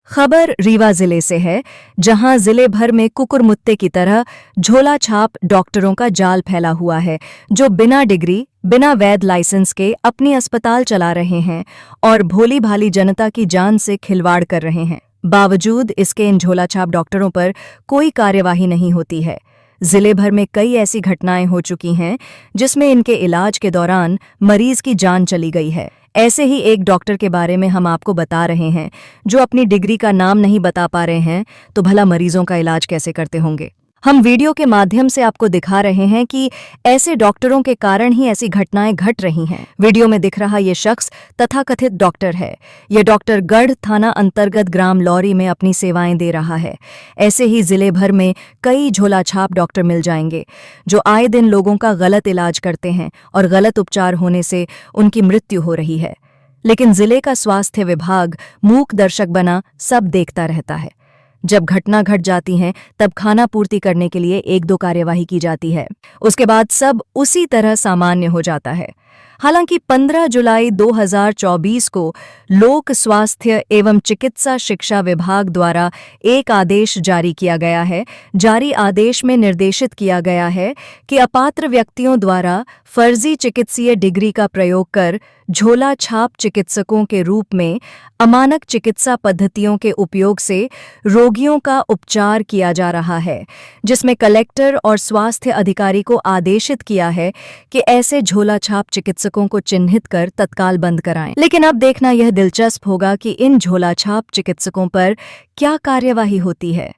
खबर रीवा जिले से है, जहां जिले भर में कुकुरमुत्ते की तरह झोला छाप डॉक्टरों का जाल फैला हुआ है, जो बिना डिग्री, बिना वैध लाइसेंस के अपनी अस्पताल चला रहे हैं और भोली भाली जनता की जान से खिलवाड़ कर रहे हैं। बावजूद इसके इन झोला छाप डॉक्टरों पर कोई कार्यवाही नहीं होती है। जिले भर में कई ऐसी घटनाएं हो चुकी हैं जिसमें इनके इलाज के दौरान मरीज की जान चली गई है। ऐसे ही एक डॉक्टर के बारे में हम आपको बता रहे हैं, जो अपनी डिग्री का नाम नहीं बता पा रहे हैं, तो भला मरीजों का इलाज कैसे करते होंगे। हम वीडियो के माध्यम से आपको दिखा रहे हैं कि ऐसे डॉक्टरों के कारण ही ऐसी घटनाएं घट रही हैं। वीडियो में दिख रहा ये शख्स तथाकथित डॉक्टर है। ये डॉक्टर गढ़ थाना अंतर्गत ग्राम लौरी में अपनी सेवाएं दे रहा है। ऐसे ही जिले भर में कई झोला छाप डॉक्टर मिल जाएंगे, जो आए दिन लोगों का गलत इलाज करते हैं और गलत उपचार होने से उनकी मृत्यु हो रही है। लेकिन जिले का स्वास्थ्य विभाग मूक दर्शक बना सब देखता रहता है। जब घटना घट जाती है तब खाना पूर्ति करने के लिए 1-2 कार्यवाही की जाती है। उसके बाद सब उसी तरह सामान्य हो जाता है। हालांकि 15 जुलाई 2024 को लोक स्वास्थ्य एवं चिकित्सा शिक्षा विभाग द्वारा एक आदेश जारी किया गया है। जारी आदेश में निर्देशित किया गया है कि अपात्र व्यक्तियों द्वारा फर्जी चिकित्सीय डिग्री का प्रयोग कर झोला छाप चिकित्सकों के रूप में अमानक चिकित्सा पद्धतियों के उपयोग से रोगियों का उपचार किया जा रहा है, जिसमें कलेक्टर और स्वास्थ्य अधिकारी को आदेशित किया है कि ऐसे झोला छाप चिकित्सकों को चिन्हित कर तत्काल बंद कराएं। लेकिन अब देखना यह दिलचस्प होगा कि इन झोला छाप चिकित्सकों पर क्या कार्यवाही होती है।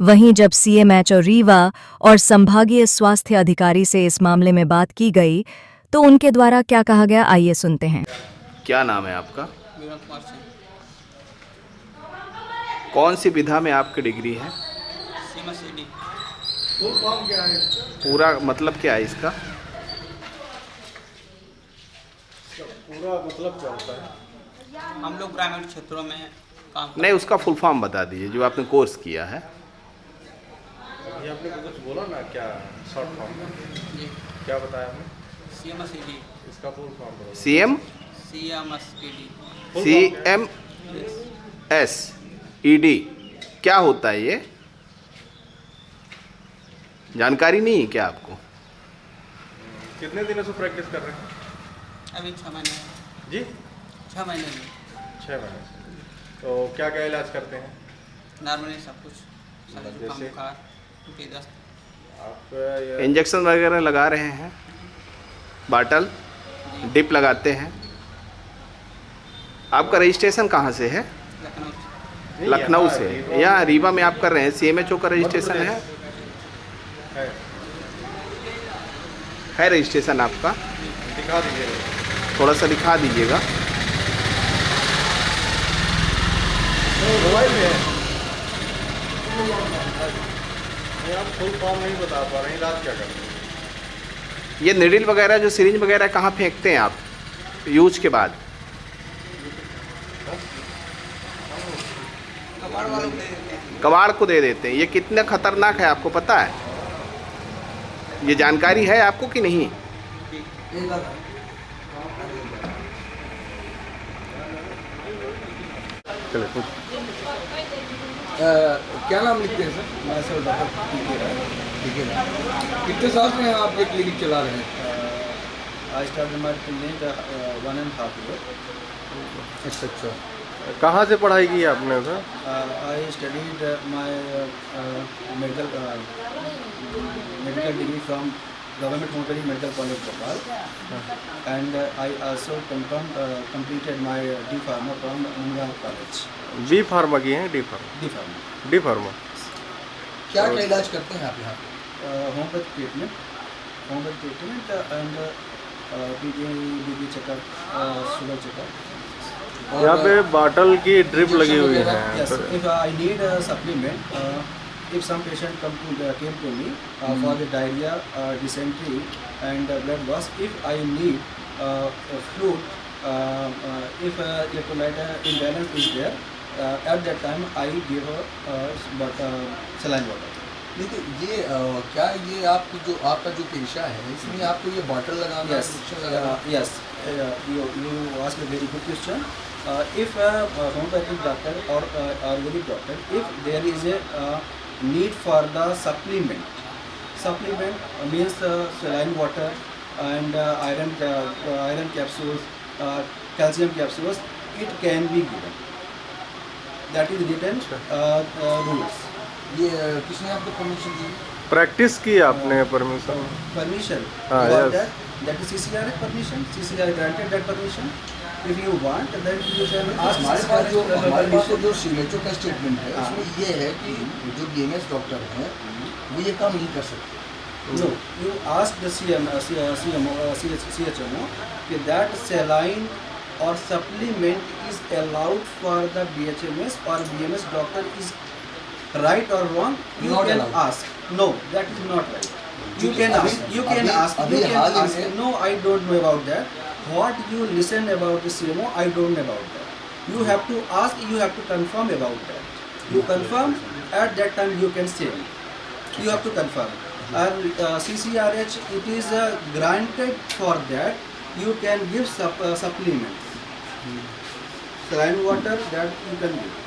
वहीं जब सीएमएच और रीवा और संभागीय स्वास्थ्य अधिकारी से इस मामले में बात की गई, तो उनके द्वारा क्या कहा गया, आइए सुनते हैं। क्या नाम है आपका? वीरेंद्र कुमार सिंह। कौन सी विधा में आपकी डिग्री है? सीएमएसईडी। पूरा मतलब क्या है इसका? पूरा मतलब क्या होता है? हम लोग ग्रामीण क्षेत्रों में काम करते नहीं, उसका फुल फॉर्म बता दीजिए जो आपने कोर्स किया है। ये आपने कुछ बोला ना, क्या शॉर्ट फॉर्म में जी क्या बताया आपने? सीएमएसईडी। इसका फुल फॉर्म बताओ। सीएमएसईडी। CMSED क्या होता है ये? जानकारी नहीं है क्या आपको? कितने दिनों से प्रैक्टिस कर रहे हैं? अभी 6 महीने। जी 6 महीने में 6 महीने से। तो क्या क्या इलाज करते हैं नॉर्मली सब कुछ, सर्दी जुकाम जैसे? बुखार, टूटी दस्त। आप? ये इंजेक्शन वगैरह लगा रहे हैं, बाटल डिप लगाते हैं। आपका रजिस्ट्रेशन कहाँ से है? लखनऊ से। नहीं, लखनऊ यहाँ से रीवा या में- रीवा में आप कर रहे हैं? CMHO का रजिस्ट्रेशन मध्य है? है। है रजिस्ट्रेशन आपका? दिखा दीजिए। थोड़ा सा दिखा दीजिएगा। मोबाइल में है। ये आप फुल फॉर्म नहीं बता पा रहे हैं, इलाज क्या करते हैं? ये निडिल वगैरह जो सिरिंज वगैरह कहाँ फेंकते हैं आप यूज के बाद? कबाड़ वालों को दे देते हैं। कबाड़ को दे देते हैं। ये कितना खतरनाक है आपको पता है? ये जानकारी है आपको कि नहीं? चलो कुछ क्या नाम लिखते हैं सर? मैं सर डॉक्टर ठीक है। कितने साल से आप ये क्लिनिक चला रहे हैं? I started my clinic 1.5 year. अच्छा। कहाँ से पढ़ाई की आपने sir? I studied my medical degree from Government Honorary Medical College Bhopal, and I also completed my D Pharma from Nungaon College. B pharma की हैं? D pharma? D Pharma. D pharma. क्या क्या इलाज करते हैं आप यहाँ पे? Homeopathic treatment and BP checkup, sugar checkup. यहाँ पे बाटल की ड्रिप लगी हुई है। Yes, if I need a supplement, if some patient came to me for the diarrhea, dysentery and blood loss, if I need a fruit, if electrolyte imbalance is there, at that time I give saline water. देखिए ये क्या ये आपका जो पेशा है, इसमें आपको ये बॉटल लगाना, Yes, इंजेक्शन लगाना? yes. You asked a very good question. if a homeopathic doctor or Ayurvedic doctor, if there is a need for the supplement means saline water and iron capsules, calcium capsules, it can be given. That is written rules. ये किसने आपको permission दी? Practice की आपने permission? Permission. Ah, You got yes. that is CCR permission. CCR granted that permission. If you want, then you can ask हमारे CCR पास permission. जो सीमेचो का statement है हाँ। उसमें ये है कि जो बीएमएस डॉक्टर हैं वो ये काम नहीं कर सकते। No, you ask the CHMO that saline or supplement is allowed for the BHMS or BMS doctor is right or wrong. You Not can allowed. ask. No, that is not right. You can अभी- ask. You can अभी- ask. अभी You can hall he ask. में- No, I don't know about that. What you listen about the CMO, I don't know about that. You have to ask. You have to confirm about that. You confirm at that time. You can say. You have to confirm. And CCRH, it is granted for that. You can give supplements. Saline water that you can give.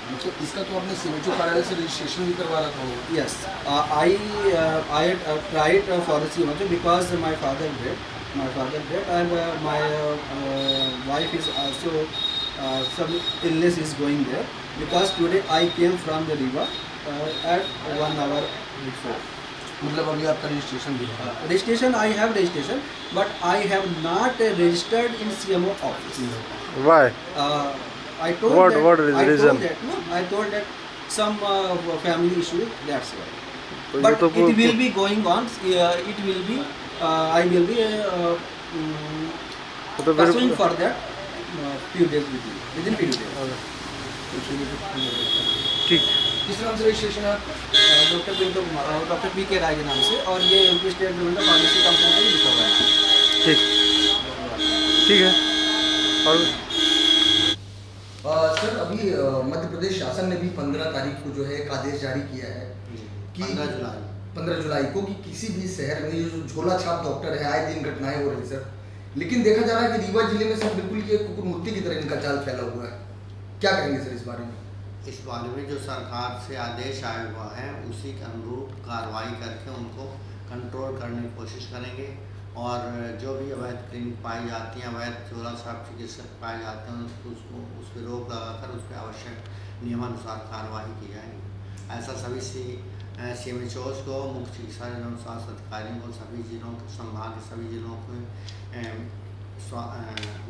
मतलब इसका तो आपने सीमेचो कार्यालय से registration भी करवा रखा होगा। Yes, I tried for the CMO because my father died. And my wife is also some illness is going there. Because today I came from the river at 1 hour before. मतलब अभी आपका registration भी है। Registration, I have registration, but I have not registered in CMO office. Why? I told What- that, what is the reason? I told that some family issue, that's why. तो ये But तो it will be going on. It will be. I will be तो फिर pursuing for that few days within few days. ठीक। किस नाम से registration है? डॉक्टर पी के राय के नाम से, और ये MP state government pharmacy company में लिखा हुआ है। ठीक ठीक है। और सर अभी मध्य प्रदेश शासन ने भी 15 तारीख को जो है एक आदेश जारी किया है कि 15 जुलाई को कि किसी भी शहर में ये जो झोला छाप डॉक्टर है आए दिन घटनाएं हो रही सर, लेकिन देखा जा रहा है कि रीवा जिले में सर बिल्कुल ये कुकुरमुत्ती की तरह इनका जाल फैला हुआ है। क्या कहेंगे सर इस बारे में? इस बारे में जो सरकार से आदेश आया हुआ है उसी के अनुरूप कार्रवाई करके उनको कंट्रोल करने की कोशिश करेंगे, और जो भी अवैध क्लिनिक पाई जाती हैं, अवैध झोला छाप चिकित्सक पाए जाते हैं, उसको उस पर रोक लगाकर उस पर आवश्यक नियमानुसार कार्रवाई की जाएगी। ऐसा सभी CMHOs को, मुख्य चिकित्सा एवं स्वास्थ्य अधिकारियों को, सभी जिलों के संभाग के सभी जिलों को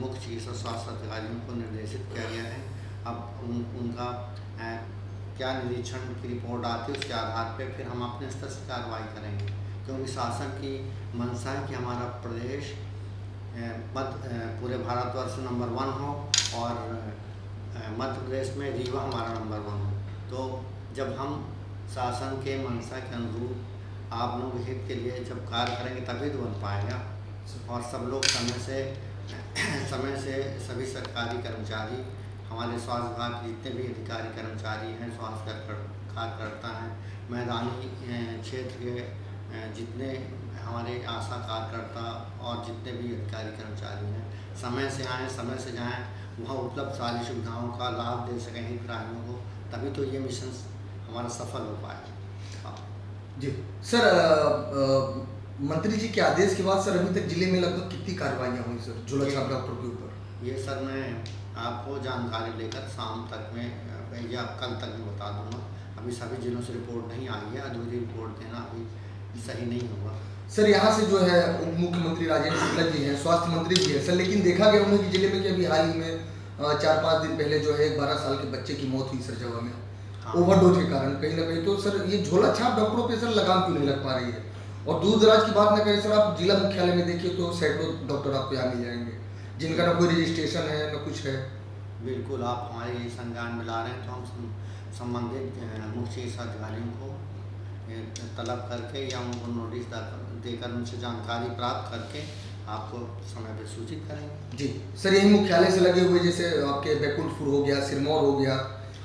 मुख्य चिकित्सा स्वास्थ्य अधिकारियों को निर्देशित किया गया है। अब उनका क्या निरीक्षण की रिपोर्ट आती है उसके आधार पर फिर हम अपने स्तर से कार्रवाई करेंगे, क्योंकि शासन की मंशा है कि हमारा प्रदेश पूरे भारतवर्ष नंबर 1 हो और मध्य प्रदेश में रीवा हमारा नंबर 1 हो। तो जब हम शासन के मंशा के अनुरूप आप लोगों के हित के लिए जब कार्य करेंगे तभी तो बन पाएगा। और सब लोग समय से सभी सरकारी कर्मचारी, हमारे स्वास्थ्य विभाग के जितने भी अधिकारी कर्मचारी हैं, स्वास्थ्य कार्यकर्ता हैं, मैदानी क्षेत्र के जितने हमारे आशा कार्यकर्ता और जितने भी अधिकारी कर्मचारी हैं, समय से आएँ, समय से जाएँ, वहाँ उपलब्ध सारी सुविधाओं का लाभ दे सकें हितग्राहियों को, तभी तो ये मिशन हमारा सफल हो पाएगा। जी सर, मंत्री जी के आदेश के बाद सर अभी तक जिले में लगभग कितनी कार्रवाइयाँ हुई सर झोला छाप डॉक्टर के ऊपर? ये सर मैं आपको जानकारी लेकर शाम तक में या कल तक में बता दूंगा। अभी सभी जिलों से रिपोर्ट नहीं आई है, अधूरी रिपोर्ट देना अभी सही नहीं होगा। सर यहाँ से जो है उप मुख्यमंत्री राजेंद्र शुक्ला जी हैं, स्वास्थ्य मंत्री जी हैं सर, लेकिन देखा गया उन्होंने जिले में कि अभी हाल ही में 4-5 दिन पहले जो है एक 12 साल के बच्चे की मौत हुई सर जगह में, ओवरडोज के कारण कहीं ना कहीं। तो सर ये झोला छाप डॉक्टरों पे सर लगाम क्यों नहीं लग पा रही है? और दूर दराज की बात न करें सर, आप जिला मुख्यालय में देखिए तो सैकड़ों डॉक्टर आपको यहाँ मिल जाएंगे जिनका ना कोई रजिस्ट्रेशन है न कुछ है। बिल्कुल, आप हमारे ये संज्ञान में ला रहे हैं तो हम संबंधित मुख्य चिकित्सा अधिकारियों को तलब करके या उनको नोटिस देकर उनसे जानकारी प्राप्त करके आपको समय पर सूचित करेंगे। जी सर, यही मुख्यालय से लगे हुए जैसे आपके बैकुंठपुर हो गया, सिरमौर हो गया,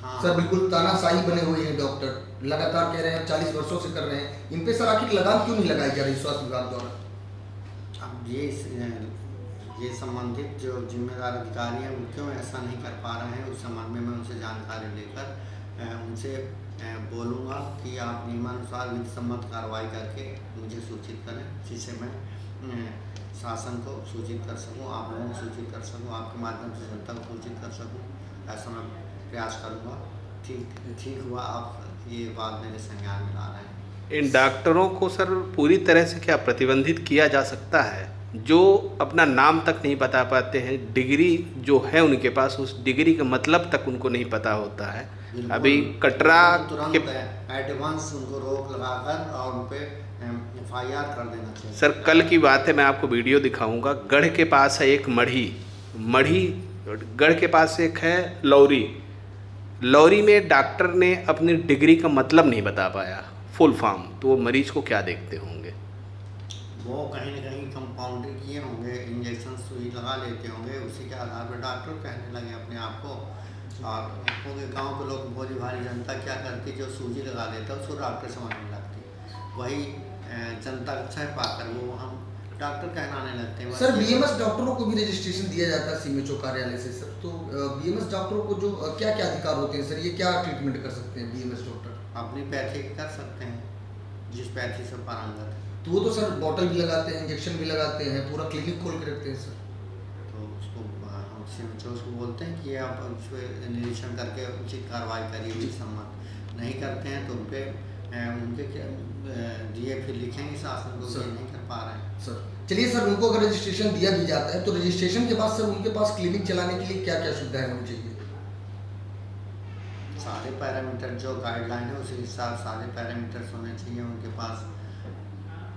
हाँ सर बिल्कुल तानाशाही बने हुए हैं डॉक्टर, लगातार कह रहे हैं 40 वर्षों से कर रहे हैं, इन पे सर आखिर लगाम क्यों नहीं लगाई जा रही स्वास्थ्य विभाग द्वारा? अब ये संबंधित जो जिम्मेदार अधिकारी हैं वो क्यों ऐसा नहीं कर पा रहे हैं, उस संबंध में मैं उनसे जानकारी लेकर उनसे बोलूँगा कि आप नियमानुसार विधि सम्मत कार्रवाई करके मुझे सूचित करें, जिससे मैं शासन को सूचित कर सकूं, आप लोगों को सूचित कर सकूं, आपके माध्यम से जनता को सूचित कर सकूं, ऐसा मैं प्रयास करूंगा। ठीक हुआ आप ये बात मेरे संज्ञान में ला रहे हैं। इन डॉक्टरों को सर पूरी तरह से क्या प्रतिबंधित किया जा सकता है, जो अपना नाम तक नहीं बता पाते हैं, डिग्री जो है उनके पास उस डिग्री का मतलब तक उनको नहीं पता होता है। अभी कटरा तुरंत एडवांस उनको रोक लगाकर और उन पे FIR कर देना चाहिए। सर कल की बात है, मैं आपको वीडियो दिखाऊंगा। गढ़ के पास है एक मढ़ी, गढ़ के पास एक है लौरी में डॉक्टर ने अपनी डिग्री का मतलब नहीं बता पाया, फुल फॉर्म, तो वो मरीज को क्या देखते होंगे? वो कहीं ना कहीं कंपाउंडर किए होंगे, इंजेक्शन सुई लगा लेते होंगे, उसी के आधार पर डॉक्टर कहने लगे अपने आप को। और क्योंकि गांव के लोग भोली भारी जनता क्या करती, जो सूजी लगा लेता है उसको डॉक्टर समझने लगती, वही जनता अच्छा पाकर वो हम डॉक्टर कहलाने लगते हैं। सर BMS डॉक्टरों को भी रजिस्ट्रेशन दिया जाता है CMHO कार्यालय से सर, तो BMS डॉक्टरों को जो क्या क्या अधिकार होते हैं सर, ये क्या ट्रीटमेंट कर सकते हैं BMS डॉक्टर? अपनी पैथी कर सकते हैं, जिस पैथी से पारंगत है। तो वो तो सर बॉटल भी लगाते हैं, इंजेक्शन भी लगाते हैं, पूरा क्लिनिक खोल के रखते हैं सर। तो उसको हम CMHO उसको बोलते हैं कि आप उस पर निरीक्षण करके उचित कार्रवाई करिए, विधि सम्मत नहीं करते हैं तो उनके क्या दिए फिर लिखेंगे शासन को, ये नहीं कर पा रहे हैं सर। चलिए सर, उनको अगर रजिस्ट्रेशन दिया भी जाता है तो रजिस्ट्रेशन के बाद सर उनके पास क्लिनिक चलाने के लिए क्या क्या सुविधाएं होनी चाहिए? सारे पैरामीटर जो गाइडलाइन है उसी हिसाब सारे पैरामीटर्स होने चाहिए उनके पास।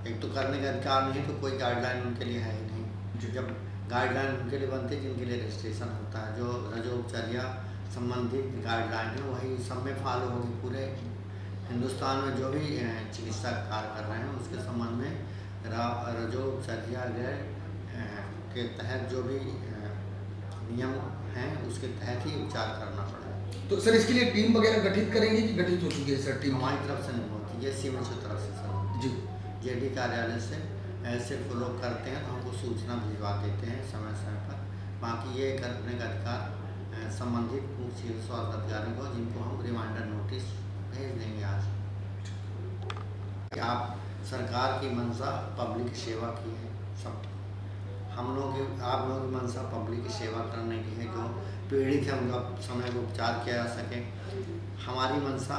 एक तो करने का अधिकार नहीं तो कोई गाइडलाइन उनके लिए है ही नहीं। जब गाइडलाइन उनके लिए बनती है जिनके लिए रजिस्ट्रेशन होता है, जो रजोपचर्या संबंधित गाइडलाइन है वही सब में फॉलो होगी। पूरे हिंदुस्तान में जो भी चिकित्सा कार्य कर रहे हैं उसके संबंध में रजोपचर्या के तहत जो भी नियम हैं उसके तहत ही उपचार करना पड़ेगा। तो सर इसके लिए टीम वगैरह गठित करेंगे कि गठित हो चुकी है सर टीम? हमारी तरफ से नहीं होती, ये CMHO तरफ से सर जी JD कार्यालय से ऐसे लोग करते हैं तो हमको सूचना भिजवा देते हैं समय पर। बाकी ये करने का अधिकार संबंधित मुख्य स्वास्थ्य अधिकारियों को, जिनको हम रिमाइंडर नोटिस भेज देंगे आज। आप सरकार की मंशा पब्लिक की सेवा की है, सब हम लोग आप लोगों की मंशा पब्लिक की सेवा करने की है, जो पीड़ित है उनका समय पर उपचार किया जा सके। हमारी मंशा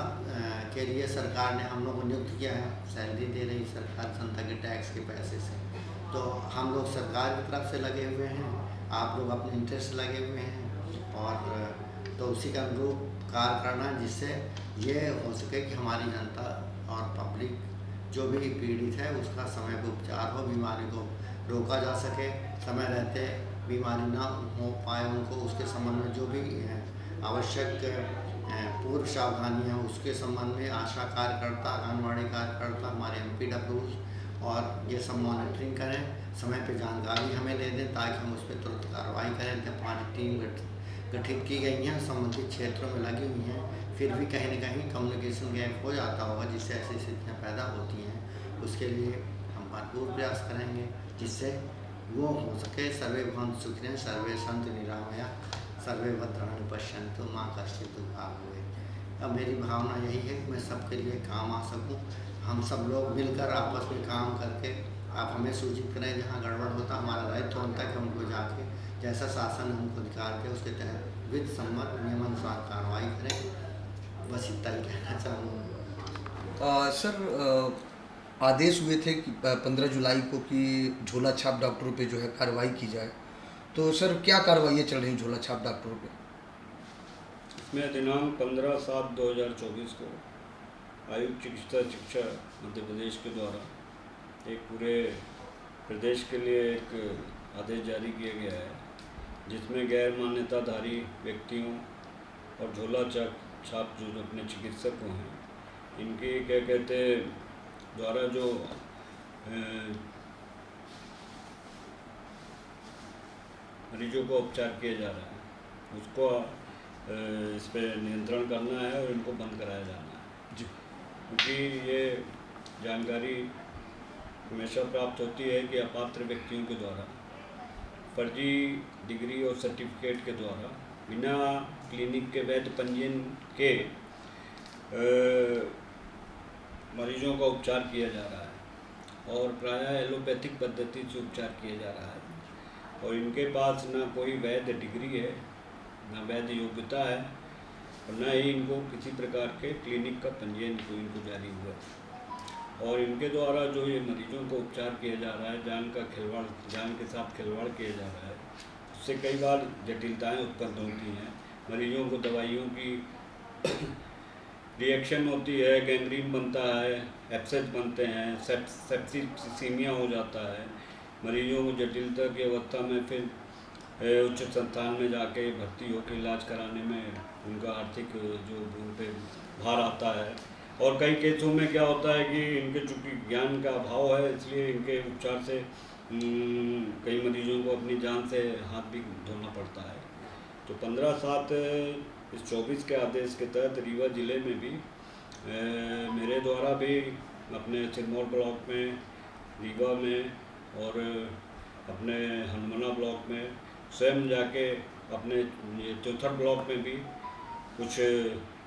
के लिए सरकार ने हम लोग को नियुक्त किया है, सैलरी दे रही सरकार जनता के टैक्स के पैसे से, तो हम लोग सरकार की तरफ से लगे हुए हैं, आप लोग अपने इंटरेस्ट लगे हुए हैं, और तो उसी के अनुरूप कार्य करना जिससे ये हो सके कि हमारी जनता और पब्लिक जो भी पीड़ित है उसका समय पर उपचार हो, बीमारी को रोका जा सके, समय रहते बीमारी ना हो पाए उनको, उसके संबंध में जो भी आवश्यक पूर्व सावधानी है उसके संबंध में आशा कार्यकर्ता, आंगनबाड़ी कार्यकर्ता, हमारे MPWs और ये सब मॉनिटरिंग करें, समय पे जानकारी हमें दे दें ताकि हम उस पर तुरंत कार्रवाई करें। जब हमारी टीम गठित की गई हैं, संबंधित क्षेत्रों में लगी हुई हैं, फिर भी कहीं न कहीं कम्युनिकेशन गैप हो जाता होगा जिससे ऐसी स्थितियाँ पैदा होती हैं, उसके लिए हम भरपूर प्रयास करेंगे जिससे वो हो सके। सर्वे भवन्तु सुखिनः, सर्वे सन्तु निरामया, सर्वे भद्राणि पश्यन्तु माँ कश्चित् दुःखभाग् भवेत्। अब मेरी भावना यही है कि मैं सबके लिए काम आ सकूं, हम सब लोग मिलकर आपस में काम करके आप हमें सूचित करें जहां गड़बड़ होता, हमारा दायित्व होता है कि हमको जाके जैसा शासन हमको अधिकार दे उसके तहत विधि सम्मत नियमानुसार कार्रवाई करें। बस इतना ही कहना चाहूँगा। सर आदेश हुए थे कि 15 जुलाई को कि झोला छाप डॉक्टरों पे जो है कार्रवाई की जाए, तो सर क्या कार्रवाइयाँ चल रही हैं झोला छाप डॉक्टरों पे? इसमें दिनांक 15/7/2024 को आयुक्त चिकित्सा शिक्षा मध्य प्रदेश के द्वारा एक पूरे प्रदेश के लिए एक आदेश जारी किया गया है, जिसमें गैर मान्यताधारी व्यक्तियों और झोला छाप जो अपने चिकित्सक हैं इनकी क्या कहते द्वारा जो मरीजों को उपचार किया जा रहा है उसको इस पर नियंत्रण करना है और इनको बंद कराया जाना है जी, क्योंकि ये जानकारी हमेशा प्राप्त होती है कि अपात्र व्यक्तियों के द्वारा फर्जी डिग्री और सर्टिफिकेट के द्वारा बिना क्लिनिक के वैध पंजीयन के मरीजों का उपचार किया जा रहा है और प्रायः एलोपैथिक पद्धति से उपचार किया जा रहा है और इनके पास ना कोई वैध डिग्री है, ना वैध योग्यता है और न ही इनको किसी प्रकार के क्लिनिक का पंजीयन इनको जारी हुआ है। और इनके द्वारा जो ये मरीजों को उपचार किया जा रहा है, जान के साथ खिलवाड़ किया जा रहा है, उससे कई बार जटिलताएं उत्पन्न होती हैं। मरीजों को दवाइयों की रिएक्शन होती है, गैंग्रीन बनता है, एब्सेस बनते हैं, सेप्सिसीमिया हो जाता है। मरीजों को जटिलता की अवस्था में फिर उच्च संस्थान में जाके भर्ती होकर इलाज कराने में उनका आर्थिक जो उन पर भार आता है। और कई केसों में क्या होता है कि इनके चूँकि ज्ञान का अभाव है, इसलिए इनके उपचार से कई मरीजों को अपनी जान से हाथ भी धोना पड़ता है। तो 15/7/24 के आदेश के तहत रीवा ज़िले में भी मेरे द्वारा भी अपने सिरमौर ब्लॉक में, रीवा में और अपने हनुमाना ब्लॉक में स्वयं जाके अपने ये चौथर ब्लॉक में भी कुछ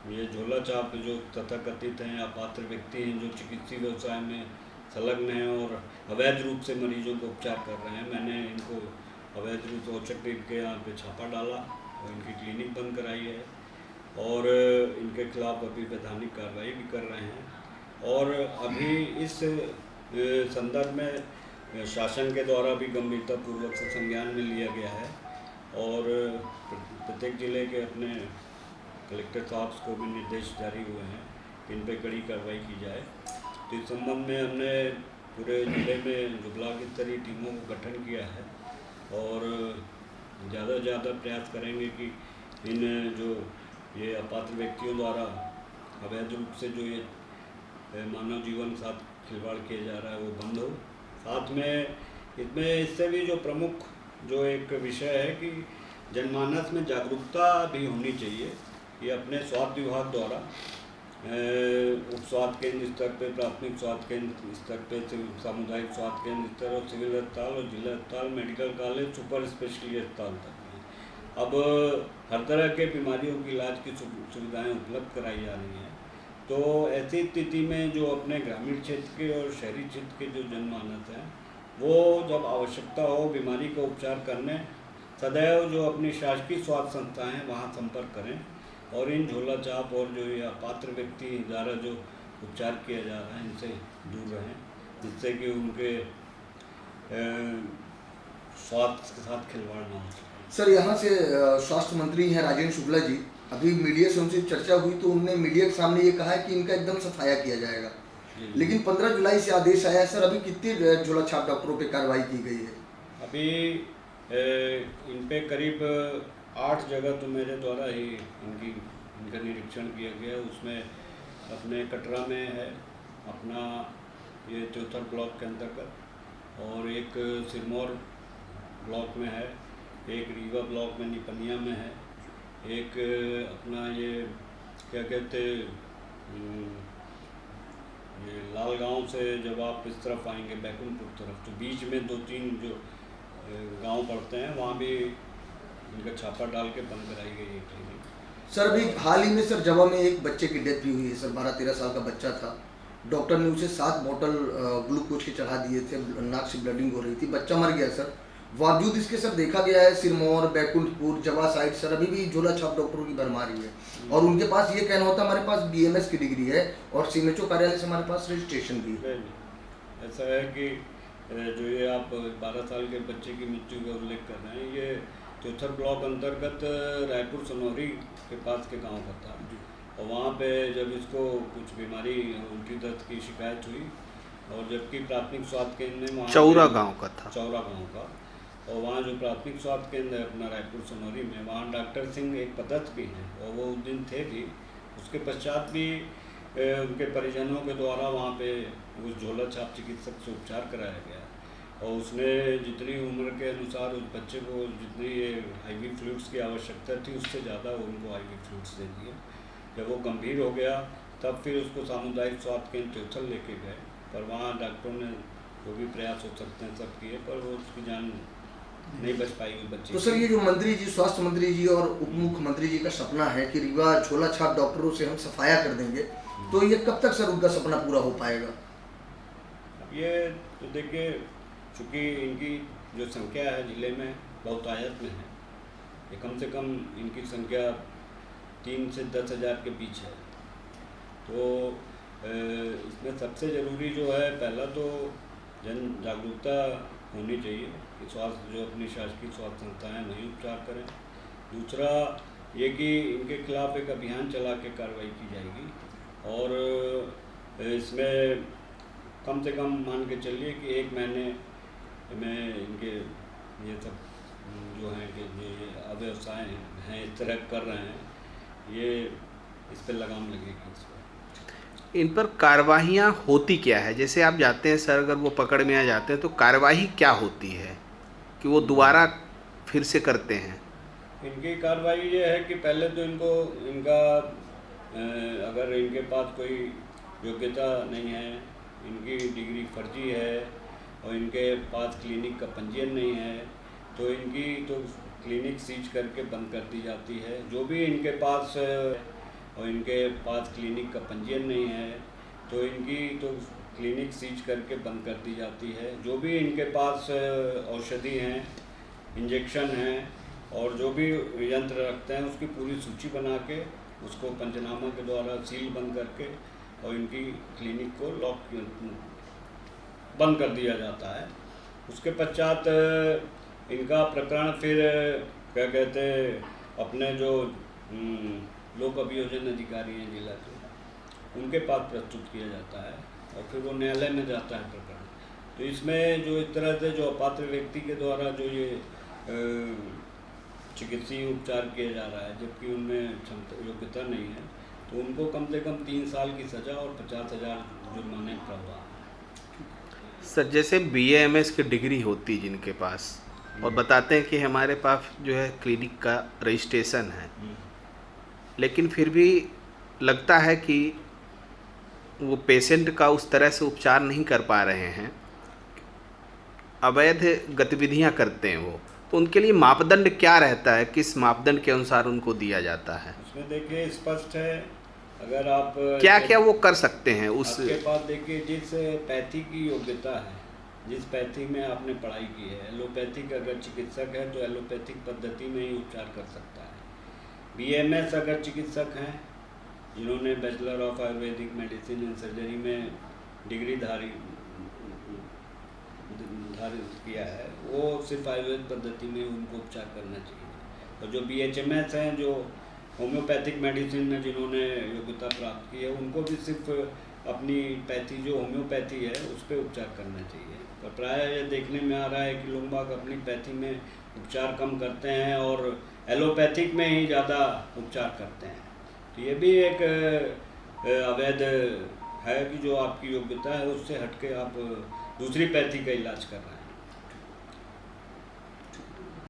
ये झोला छाप जो तथाकथित हैं अपात्र व्यक्ति हैं जो चिकित्सीय व्यवसाय में संलग्न हैं और अवैध रूप से मरीजों को उपचार कर रहे हैं, मैंने इनको अवैध रूप से औचक के यहाँ पे छापा डाला और इनकी क्लिनिक बंद कराई है और इनके खिलाफ अभी वैधानिक कार्रवाई भी कर रहे हैं। और अभी इस संदर्भ में शासन के द्वारा भी गंभीरतापूर्वक से संज्ञान में लिया गया है और प्रत्येक जिले के अपने कलेक्टर साहब को भी निर्देश जारी हुए हैं कि इन पर कड़ी कार्रवाई की जाए। तो इस संबंध में हमने पूरे जिले में जो ब्लॉक स्तरीय टीमों को गठन किया है और ज़्यादा से ज़्यादा प्रयास करेंगे कि इन जो ये अपात्र व्यक्तियों द्वारा अवैध रूप से जो ये मानव जीवन के साथ खिलवाड़ किया जा रहा है वो बंद हो। साथ में इससे भी जो प्रमुख जो एक विषय है कि जनमानस में जागरूकता भी होनी चाहिए। ये अपने स्वास्थ्य विभाग द्वारा उप स्वास्थ्य केंद्र स्तर पे, प्राथमिक स्वास्थ्य केंद्र स्तर पे, सामुदायिक स्वास्थ्य केंद्र स्तर और सिविल अस्पताल और जिला अस्पताल, मेडिकल कॉलेज, सुपर स्पेशलिटी अस्पताल तक में अब हर तरह के बीमारियों की इलाज की सुविधाएं उपलब्ध कराई जा रही हैं। तो ऐसी स्थिति में जो अपने ग्रामीण क्षेत्र के और शहरी क्षेत्र के जो जनमानस हैं वो जब आवश्यकता हो बीमारी का उपचार करने सदैव जो अपनी शासकीय स्वास्थ्य संस्थाएं हैं वहाँ संपर्क करें और इन झोला छाप और जो ये अपात्र व्यक्ति द्वारा जो उपचार किया जा रहा है इनसे दूर रहें, जिससे कि उनके स्वास्थ्य के साथ खिलवाड़ ना हो। सर यहाँ से स्वास्थ्य मंत्री हैं राजेंद्र शुक्ला जी, अभी मीडिया से उनसे चर्चा हुई तो उन्होंने मीडिया के सामने ये कहा है कि इनका एकदम सफाया किया जाएगा, लेकिन 15 जुलाई से आदेश आया है। सर अभी कितने झोला छाप डॉक्टरों पे कार्रवाई की गई है? अभी इन पे करीब 8 जगह तो मेरे द्वारा ही इनका निरीक्षण किया गया। उसमें अपने कटरा में है अपना ये चौथर ब्लॉक के अंतर्गत और एक सिरमौर ब्लॉक में है, एक रीवा ब्लॉक में निपनिया में है, एक अपना ये क्या कहते ये लालगांव से जब आप इस तरफ आएंगे बैकुंठपुर तरफ तो बीच में 2-3 जो गांव पड़ते हैं वहाँ भी इनका छापा डाल के बंद कराई गई है क्लिनिक। सर अभी हाल ही में सर जवा में एक बच्चे की डेथ भी हुई है सर, 12-13 साल का बच्चा था। डॉक्टर ने उसे 7 बोतल ग्लूकोज के चढ़ा दिए थे, नाक से ब्लडिंग हो रही थी, बच्चा मर गया सर। बावजूद इसके सर देखा गया है सिरमौर, बैकुंठपुर, जवा साइड सर अभी भी झोला छाप डॉक्टरों की भरमारी है और उनके पास ये कहना होता है हमारे पास BMS की डिग्री है और CMHO कार्यालय से हमारे पास रजिस्ट्रेशन भी है। ऐसा है कि जो ये आप 12 साल के बच्चे की मृत्यु का उल्लेख कर रहे हैं, ये चौथर ब्लॉक अंतर्गत रायपुर सनौरी के पास के गांव का था और वहाँ पे जब इसको कुछ बीमारी उल्टी दर्द की शिकायत हुई और जबकि प्राथमिक स्वास्थ्य केंद्र में चौरा गांव का था, चौरा गांव का, और वहाँ जो प्राथमिक स्वास्थ्य केंद्र है अपना रायपुर सनौरी में, वहाँ डॉक्टर सिंह एक पदस्थ भी हैं और वो उस दिन थे भी। उसके पश्चात भी उनके परिजनों के द्वारा वहाँ पे उस झोला छाप चिकित्सक से उपचार कराया गया और उसने जितनी उम्र के अनुसार उस बच्चे को जितनी IV फ्लूइड्स की आवश्यकता थी उससे ज़्यादा उनको IV फ्लूइड्स दे दिए। जब वो गंभीर हो गया तब फिर उसको सामुदायिक स्वास्थ्य केंद्र चौथल लेके गए, पर वहाँ डॉक्टरों ने जो भी प्रयास हो सकते हैं सब किए, पर वो उसकी जान नहीं बच पाएगी बच्चे तो सर ये जो मंत्री जी, स्वास्थ्य मंत्री जी और उप मुख्यमंत्री जी का सपना है कि रीवा झोला छाप डॉक्टरों से हम सफाया कर देंगे, तो ये कब तक सर उनका सपना पूरा हो पाएगा? अब ये तो देखिए, चूँकि इनकी जो संख्या है ज़िले में बहुत आयत में है, ये कम से कम इनकी संख्या 3 से 10 हज़ार के बीच है। तो इसमें सबसे ज़रूरी जो है, पहला तो जन जागरूकता होनी चाहिए कि स्वास्थ्य जो अपनी शासकीय स्वास्थ्य संस्थाएं वहीं उपचार करें। दूसरा ये कि इनके खिलाफ एक अभियान चला के कार्रवाई की जाएगी, और इसमें कम से कम मान के चलिए कि 1 महीने में इनके ये सब जो हैं कि ये अव्यवसाय हैं इस तरह कर रहे हैं, ये इस पर लगाम लगेगी। इस पर इन पर कार्रवाइयाँ होती क्या है? जैसे आप जाते हैं सर, अगर वो पकड़ में आ जाते हैं तो कार्रवाई क्या होती है कि वो दोबारा फिर से करते हैं? इनकी कार्रवाई ये है कि पहले तो इनका अगर इनके पास कोई योग्यता नहीं है, इनकी डिग्री फर्जी है और इनके पास क्लिनिक का पंजीयन नहीं है, तो इनकी तो क्लिनिक सीज करके बंद कर दी जाती है। जो भी इनके पास और इनके पास क्लिनिक का पंजीयन नहीं है, तो इनकी तो क्लिनिक सीज करके बंद कर दी जाती है। जो भी इनके पास औषधि हैं, इंजेक्शन हैं और जो भी यंत्र रखते हैं, उसकी पूरी सूची बना के उसको पंचनामा के द्वारा सील बंद करके और इनकी क्लिनिक को लॉक बंद कर दिया जाता है। उसके पश्चात इनका प्रकरण फिर क्या कहते हैं, अपने जो लोक अभियोजन अधिकारी हैं जिला के, उनके पास प्रस्तुत किया जाता है और फिर वो न्यायालय में जाता है प्रकरण। तो इसमें जो इस तरह से जो अपात्र व्यक्ति के द्वारा जो ये चिकित्सीय उपचार किया जा रहा है, जबकि उनमें योग्यता नहीं है, तो उनको कम से कम 3 साल की सज़ा और 50,000 जुर्माने का प्रावधान है। सर जैसे BAMS की डिग्री होती है जिनके पास, और बताते हैं कि हमारे पास जो है क्लिनिक का रजिस्ट्रेशन है, लेकिन फिर भी लगता है कि वो पेशेंट का उस तरह से उपचार नहीं कर पा रहे हैं, अवैध गतिविधियां करते हैं वो, तो उनके लिए मापदंड क्या रहता है? किस मापदंड के अनुसार उनको दिया जाता है? उसमें देखिए स्पष्ट है, अगर आप क्या क्या वो कर सकते हैं उस आपके पास देखिए जिस पैथी की योग्यता है, जिस पैथी में आपने पढ़ाई की है, एलोपैथिक अगर चिकित्सक है तो एलोपैथिक पद्धति में ही उपचार कर सकता है। BMS अगर चिकित्सक हैं जिन्होंने bachelor of Ayurvedic medicine and surgery में डिग्री धारित किया है, वो सिर्फ आयुर्वेद पद्धति में उनको उपचार करना चाहिए। और जो BHMS हैं, जो होम्योपैथिक मेडिसिन में जिन्होंने योग्यता प्राप्त की है, उनको भी सिर्फ अपनी पैथी जो होम्योपैथी है उस पर उपचार करना चाहिए। पर प्रायः ये देखने में आ रहा है कि लोग बाग अपनी पैथी में उपचार कम करते हैं और एलोपैथिक में ही ज़्यादा उपचार करते हैं। तो ये भी एक अवैध है कि जो आपकी योग्यता है उससे हटके आप दूसरी पैथी का इलाज कर रहे हैं।